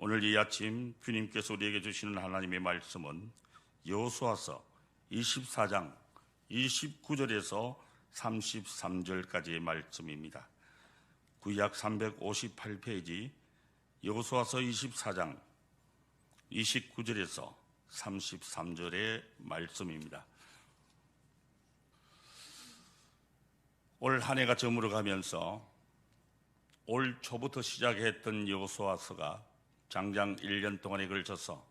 오늘 이 아침 주님께서 우리에게 주시는 하나님의 말씀은 여호수아서 24장 29절에서 33절까지의 말씀입니다. 구약 358페이지 여호수아서 24장 29절에서 33절의 말씀입니다. 올 한 해가 저물어 가면서 올 초부터 시작했던 여호수아서가 장장 1년 동안에 걸쳐서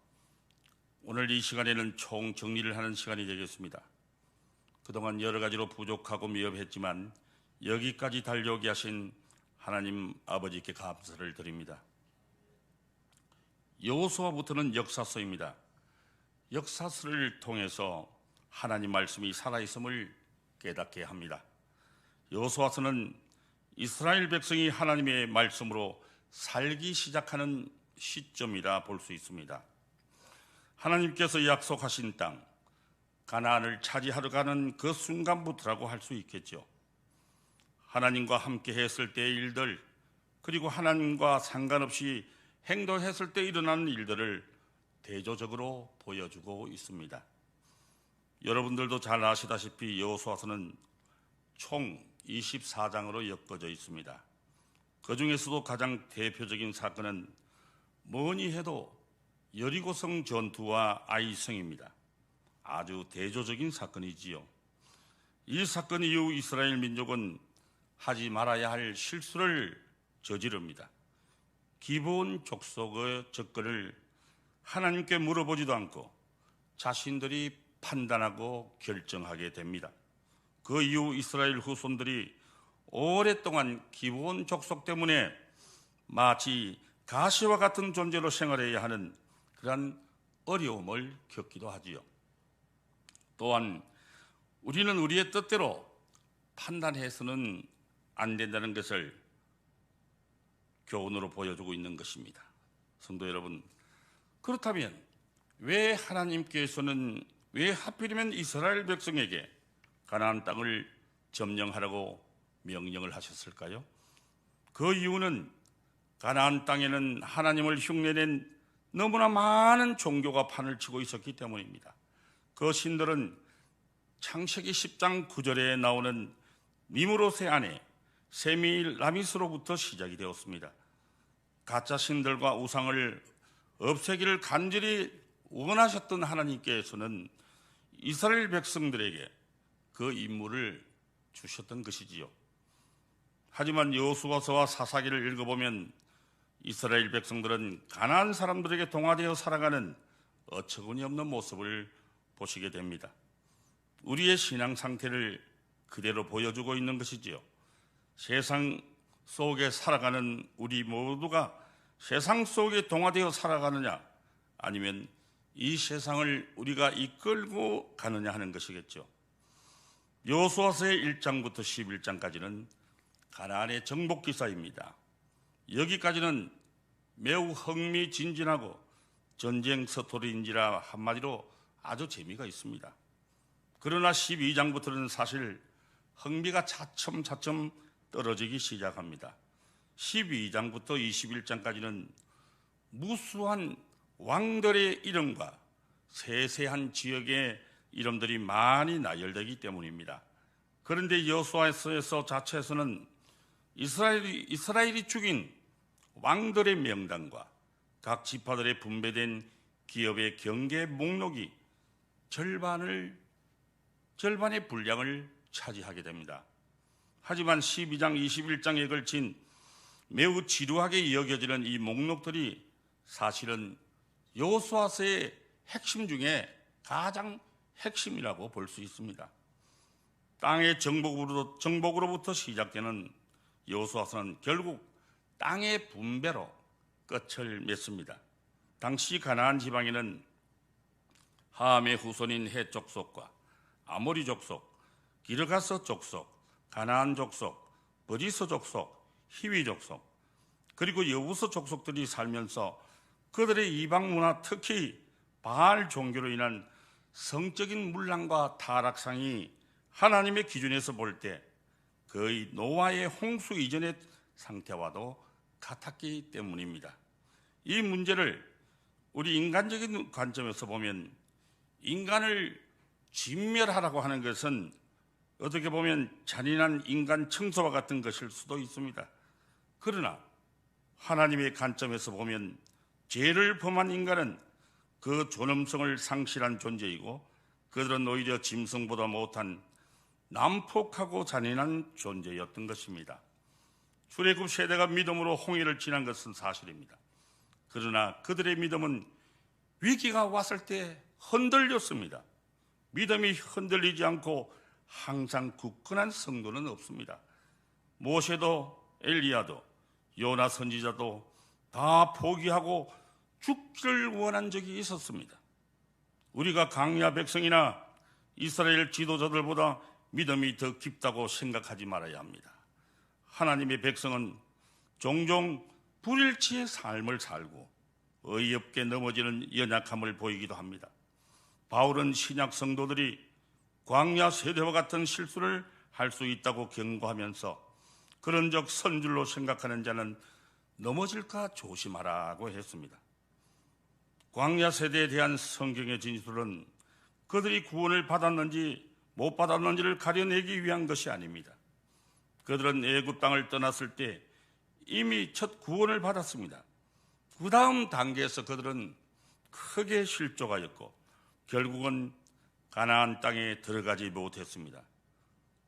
오늘 이 시간에는 총 정리를 하는 시간이 되겠습니다. 그동안 여러 가지로 부족하고 미흡했지만 여기까지 달려오게 하신 하나님 아버지께 감사를 드립니다. 여호수아부터는 역사서입니다. 역사서를 통해서 하나님 말씀이 살아있음을 깨닫게 합니다. 여호수아서는 이스라엘 백성이 하나님의 말씀으로 살기 시작하는 시점이라 볼 수 있습니다. 하나님께서 약속하신 땅 가나안을 차지하러 가는 그 순간부터라고 할 수 있겠죠. 하나님과 함께 했을 때의 일들, 그리고 하나님과 상관없이 행동했을 때 일어나는 일들을 대조적으로 보여주고 있습니다. 여러분들도 잘 아시다시피 여호수아서는 총 24장으로 엮어져 있습니다. 그 중에서도 가장 대표적인 사건은 뭐니 해도 여리고성 전투와 아이성입니다. 아주 대조적인 사건이지요. 이 사건 이후 이스라엘 민족은 하지 말아야 할 실수를 저지릅니다. 기브온 족속의 접근을 하나님께 물어보지도 않고 자신들이 판단하고 결정하게 됩니다. 그 이후 이스라엘 후손들이 오랫동안 기브온 족속 때문에 마치 가시와 같은 존재로 생활해야 하는 그런 어려움을 겪기도 하지요. 또한 우리는 우리의 뜻대로 판단해서는 안 된다는 것을 교훈으로 보여주고 있는 것입니다. 성도 여러분, 그렇다면 왜 하나님께서는 왜 하필이면 이스라엘 백성에게 가나안 땅을 점령하라고 명령을 하셨을까요? 그 이유는 가나안 땅에는 하나님을 흉내낸 너무나 많은 종교가 판을 치고 있었기 때문입니다. 그 신들은 창세기 10장 9절에 나오는 니므롯의 아내 세미라미스로부터 시작이 되었습니다. 가짜 신들과 우상을 없애기를 간절히 원하셨던 하나님께서는 이스라엘 백성들에게 그 임무를 주셨던 것이지요. 하지만 여호수아서와 사사기를 읽어보면 이스라엘 백성들은 가나안 사람들에게 동화되어 살아가는 어처구니 없는 모습을 보시게 됩니다. 우리의 신앙 상태를 그대로 보여주고 있는 것이지요. 세상 속에 살아가는 우리 모두가 세상 속에 동화되어 살아가느냐, 아니면 이 세상을 우리가 이끌고 가느냐 하는 것이겠죠. 여호수아서의 1장부터 11장까지는 가나안의 정복 기사입니다. 여기까지는 매우 흥미진진하고 전쟁 스토리인지라 한마디로 아주 재미가 있습니다. 그러나 12장부터는 사실 흥미가 차츰차츰 떨어지기 시작합니다. 12장부터 21장까지는 무수한 왕들의 이름과 세세한 지역의 이름들이 많이 나열되기 때문입니다. 그런데 여호수아서 자체에서는 이스라엘이 죽인 왕들의 명단과 각 지파들의 분배된 기업의 경계 목록이 절반의 분량을 차지하게 됩니다. 하지만 12장, 21장에 걸친 매우 지루하게 여겨지는 이 목록들이 사실은 여호수아서의 핵심 중에 가장 핵심이라고 볼 수 있습니다. 땅의 정복으로부터 시작되는 여호수아서는 결국 땅의 분배로 끝을 맺습니다. 당시 가나안 지방에는 함의 후손인 헷 족속과 아모리 족속, 기르가스 족속, 가나안 족속, 버리스 족속, 히위 족속, 그리고 여부스 족속들이 살면서 그들의 이방 문화, 특히 바알 종교로 인한 성적인 문란과 타락상이 하나님의 기준에서 볼 때 거의 노아의 홍수 이전의 상태와도 같았기 때문입니다. 이 문제를 우리 인간적인 관점에서 보면 인간을 진멸하라고 하는 것은 어떻게 보면 잔인한 인간 청소와 같은 것일 수도 있습니다. 그러나 하나님의 관점에서 보면 죄를 범한 인간은 그 존엄성을 상실한 존재이고 그들은 오히려 짐승보다 못한 난폭하고 잔인한 존재였던 것입니다. 출애굽 세대가 믿음으로 홍해를 지난 것은 사실입니다. 그러나 그들의 믿음은 위기가 왔을 때 흔들렸습니다. 믿음이 흔들리지 않고 항상 굳건한 성도는 없습니다. 모세도 엘리야도 요나 선지자도 다 포기하고 죽기를 원한 적이 있었습니다. 우리가 광야 백성이나 이스라엘 지도자들보다 믿음이 더 깊다고 생각하지 말아야 합니다. 하나님의 백성은 종종 불일치의 삶을 살고 어이없게 넘어지는 연약함을 보이기도 합니다. 바울은 신약 성도들이 광야 세대와 같은 실수를 할 수 있다고 경고하면서 그런 적 선줄로 생각하는 자는 넘어질까 조심하라고 했습니다. 광야 세대에 대한 성경의 진술은 그들이 구원을 받았는지 못 받았는지를 가려내기 위한 것이 아닙니다. 그들은 애굽 땅을 떠났을 때 이미 첫 구원을 받았습니다. 그 다음 단계에서 그들은 크게 실족하였고 결국은 가나안 땅에 들어가지 못했습니다.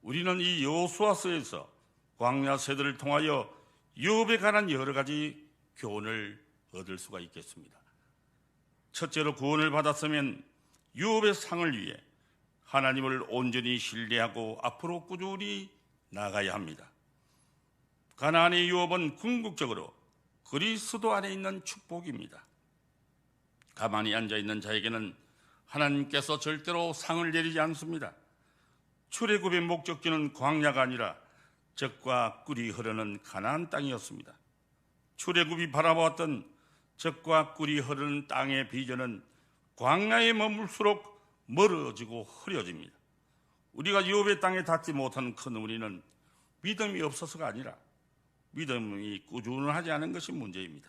우리는 이 여호수아서에서 광야 세대를 통하여 유업에 관한 여러 가지 교훈을 얻을 수가 있겠습니다. 첫째로 구원을 받았으면 유업의 상을 위해 하나님을 온전히 신뢰하고 앞으로 꾸준히 나가야 합니다. 가나안의 유업은 궁극적으로 그리스도 안에 있는 축복입니다. 가만히 앉아있는 자에게는 하나님께서 절대로 상을 내리지 않습니다. 출애굽의 목적지는 광야가 아니라 젖과 꿀이 흐르는 가나안 땅이었습니다. 출애굽이 바라보았던 젖과 꿀이 흐르는 땅의 비전은 광야에 머물수록 멀어지고 흐려집니다. 우리가 유업의 땅에 닿지 못한 큰 우리는 믿음이 없어서가 아니라 믿음이 꾸준하지 않은 것이 문제입니다.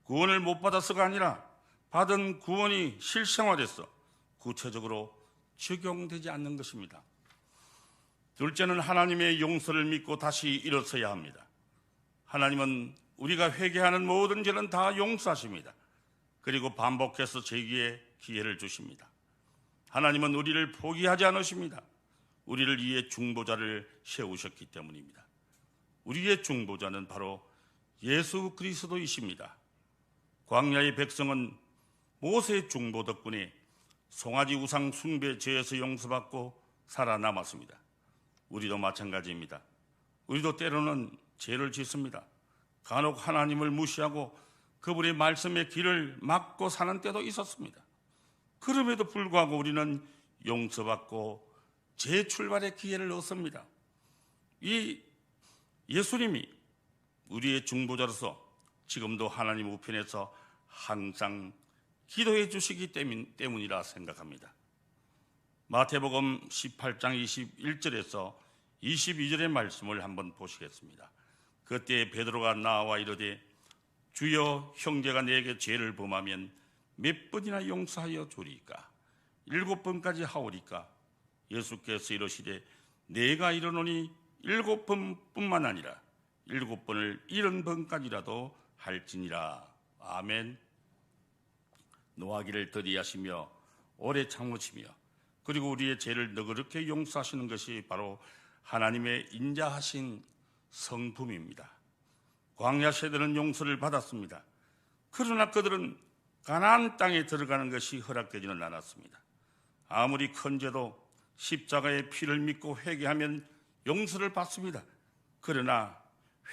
구원을 못 받아서가 아니라 받은 구원이 실생활에서 구체적으로 적용되지 않는 것입니다. 둘째는 하나님의 용서를 믿고 다시 일어서야 합니다. 하나님은 우리가 회개하는 모든 죄는 다 용서하십니다. 그리고 반복해서 재기의 기회를 주십니다. 하나님은 우리를 포기하지 않으십니다. 우리를 위해 중보자를 세우셨기 때문입니다. 우리의 중보자는 바로 예수 그리스도이십니다. 광야의 백성은 모세의 중보 덕분에 송아지 우상 숭배 죄에서 용서받고 살아남았습니다. 우리도 마찬가지입니다. 우리도 때로는 죄를 짓습니다. 간혹 하나님을 무시하고 그분의 말씀의 길을 막고 사는 때도 있었습니다. 그럼에도 불구하고 우리는 용서받고 재출발의 기회를 얻습니다. 이 예수님이 우리의 중보자로서 지금도 하나님 우편에서 항상 기도해 주시기 때문이라 생각합니다. 마태복음 18장 21절에서 22절의 말씀을 한번 보시겠습니다. 그때 베드로가 나와 이르되 주여 형제가 내게 죄를 범하면 몇 번이나 용서하여 주리까? 7번까지 하오리까? 예수께서 이르시되 내가 이르노니 7번뿐만 아니라 7번을 70번까지라도 할지니라. 아멘. 노하기를 더디하시며 오래 참으시며 그리고 우리의 죄를 너그럽게 용서하시는 것이 바로 하나님의 인자하신 성품입니다. 광야 세대는 용서를 받았습니다. 그러나 그들은 가나안 땅에 들어가는 것이 허락되지는 않았습니다. 아무리 큰 죄도 십자가의 피를 믿고 회개하면 용서를 받습니다. 그러나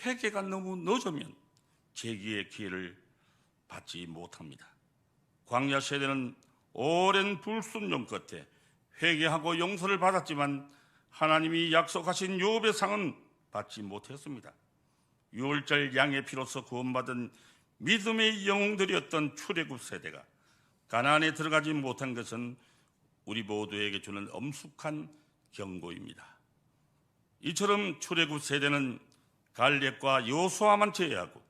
회개가 너무 늦으면 재기의 기회를 받지 못합니다. 광야 세대는 오랜 불순종 끝에 회개하고 용서를 받았지만 하나님이 약속하신 유업의 상은 받지 못했습니다. 유월절 양의 피로서 구원받은 믿음의 영웅들이었던 출애굽 세대가 가나안에 들어가지 못한 것은 우리 모두에게 주는 엄숙한 경고입니다. 이처럼 출애굽 세대는 갈렙과 여호수아만 제외하고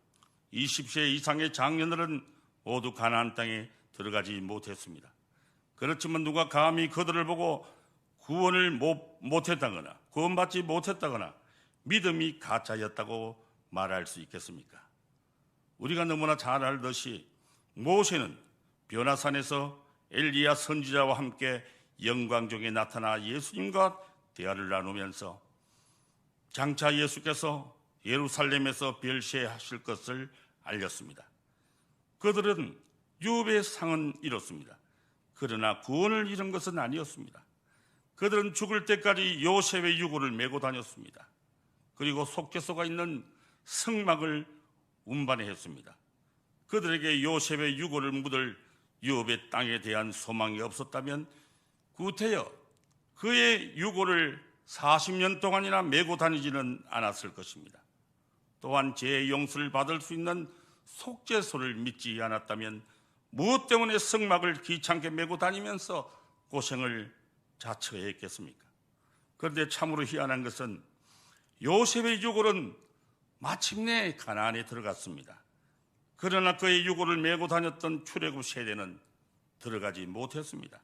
20세 이상의 장년들은 모두 가나안 땅에 들어가지 못했습니다. 그렇지만 누가 감히 그들을 보고 구원을 못했다거나 구원받지 못했다거나 믿음이 가짜였다고 말할 수 있겠습니까? 우리가 너무나 잘 알듯이 모세는 변화산에서 엘리야 선지자와 함께 영광중에 나타나 예수님과 대화를 나누면서 장차 예수께서 예루살렘에서 별세하실 것을 알렸습니다. 그들은 유업의 상은 이뤘습니다. 그러나 구원을 잃은 것은 아니었습니다. 그들은 죽을 때까지 요셉의 유고를 메고 다녔습니다. 그리고 속죄소가 있는 성막을 운반했습니다. 그들에게 요셉의 유고를 묻을 유업의 땅에 대한 소망이 없었다면 구태여 그의 유고를 40년 동안이나 메고 다니지는 않았을 것입니다. 또한 죄의 용서를 받을 수 있는 속죄소를 믿지 않았다면 무엇 때문에 성막을 귀찮게 메고 다니면서 고생을 자처했겠습니까? 그런데 참으로 희한한 것은 요셉의 유골은 마침내 가나안에 들어갔습니다. 그러나 그의 유골을 메고 다녔던 출애굽 세대는 들어가지 못했습니다.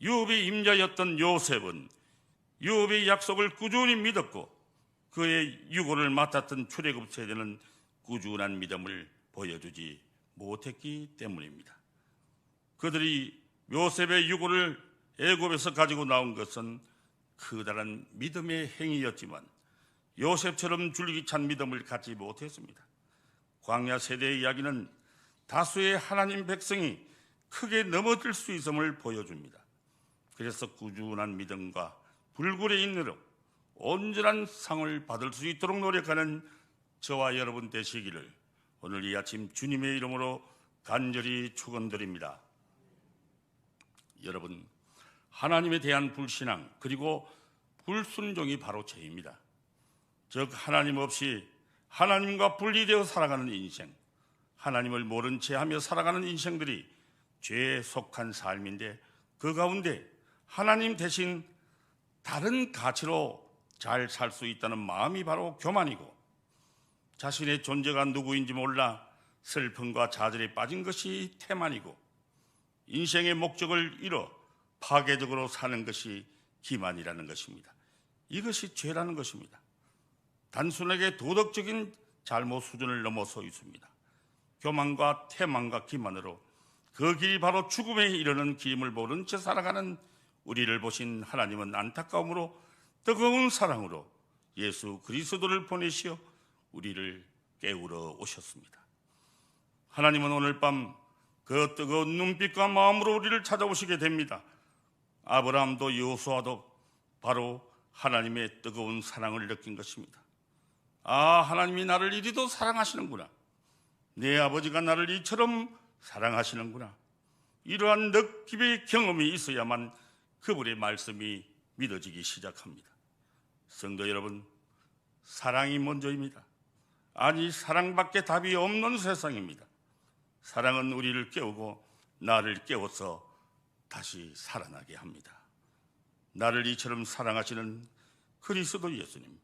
유업의 임자였던 요셉은 유업의 약속을 꾸준히 믿었고 그의 유골을 맡았던 출애굽 세대는 꾸준한 믿음을 보여주지 못했기 때문입니다. 그들이 요셉의 유골을 애굽에서 가지고 나온 것은 커다란 믿음의 행위였지만 요셉처럼 줄기찬 믿음을 갖지 못했습니다. 광야 세대의 이야기는 다수의 하나님 백성이 크게 넘어질 수 있음을 보여줍니다. 그래서 꾸준한 믿음과 불굴의 인내로 온전한 상을 받을 수 있도록 노력하는 저와 여러분 되시기를 오늘 이 아침 주님의 이름으로 간절히 축원드립니다. 여러분, 하나님에 대한 불신앙 그리고 불순종이 바로 죄입니다. 즉 하나님 없이 하나님과 분리되어 살아가는 인생, 하나님을 모른 채 하며 살아가는 인생들이 죄에 속한 삶인데 그 가운데 하나님 대신 다른 가치로 잘 살 수 있다는 마음이 바로 교만이고 자신의 존재가 누구인지 몰라 슬픔과 좌절에 빠진 것이 태만이고 인생의 목적을 잃어 파괴적으로 사는 것이 기만이라는 것입니다. 이것이 죄라는 것입니다. 단순하게 도덕적인 잘못 수준을 넘어서 있습니다. 교만과 태만과 기만으로 그 길이 바로 죽음에 이르는 길임을 모른 채 살아가는 우리를 보신 하나님은 안타까움으로 뜨거운 사랑으로 예수 그리스도를 보내시어 우리를 깨우러 오셨습니다. 하나님은 오늘 밤 그 뜨거운 눈빛과 마음으로 우리를 찾아오시게 됩니다. 아브라함도 여호수아도 바로 하나님의 뜨거운 사랑을 느낀 것입니다. 아, 하나님이 나를 이리도 사랑하시는구나. 내 아버지가 나를 이처럼 사랑하시는구나. 이러한 느낌의 경험이 있어야만 그분의 말씀이 믿어지기 시작합니다. 성도 여러분, 사랑이 먼저입니다. 아니, 사랑밖에 답이 없는 세상입니다. 사랑은 우리를 깨우고 나를 깨워서 다시 살아나게 합니다. 나를 이처럼 사랑하시는 그리스도 예수님,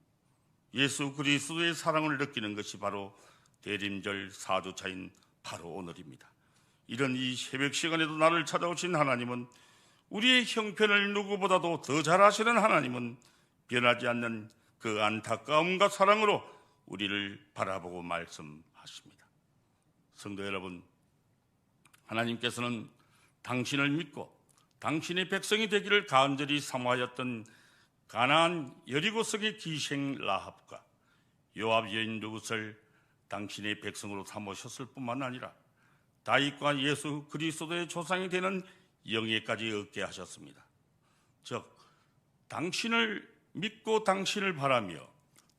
예수 그리스도의 사랑을 느끼는 것이 바로 대림절 4주차인 바로 오늘입니다. 이런 이 새벽 시간에도 나를 찾아오신 하나님은, 우리의 형편을 누구보다도 더 잘 아시는 하나님은 변하지 않는 그 안타까움과 사랑으로 우리를 바라보고 말씀하십니다. 성도 여러분, 하나님께서는 당신을 믿고 당신의 백성이 되기를 간절히 사모하였던 가나안 여리고성의 기생 라합과 요압 여인 룻을 당신의 백성으로 삼으셨을 뿐만 아니라 다윗과 예수 그리스도의 조상이 되는 영예까지 얻게 하셨습니다. 즉 당신을 믿고 당신을 바라며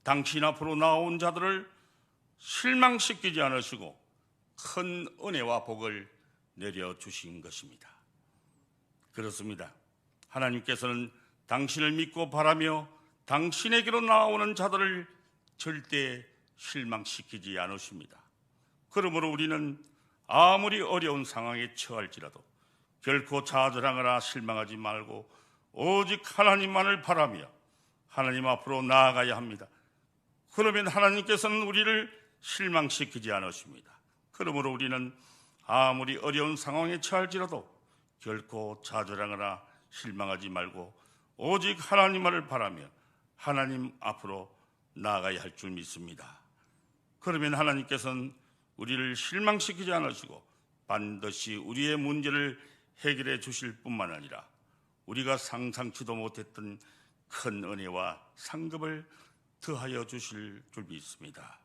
당신 앞으로 나온 자들을 실망시키지 않으시고 큰 은혜와 복을 내려주신 것입니다. 그렇습니다. 하나님께서는 당신을 믿고 바라며 당신에게로 나오는 자들을 절대 실망시키지 않으십니다. 그러므로 우리는 아무리 어려운 상황에 처할지라도 결코 좌절하거나 실망하지 말고 오직 하나님만을 바라며 하나님 앞으로 나아가야 합니다. 그러면 하나님께서는 우리를 실망시키지 않으십니다. 그러므로 우리는 아무리 어려운 상황에 처할지라도 결코 좌절하거나 실망하지 말고 오직 하나님만을 바라며 하나님 앞으로 나아가야 할 줄 믿습니다. 그러면 하나님께서는 우리를 실망시키지 않으시고 반드시 우리의 문제를 해결해 주실 뿐만 아니라 우리가 상상치도 못했던 큰 은혜와 상급을 더하여 주실 줄 믿습니다.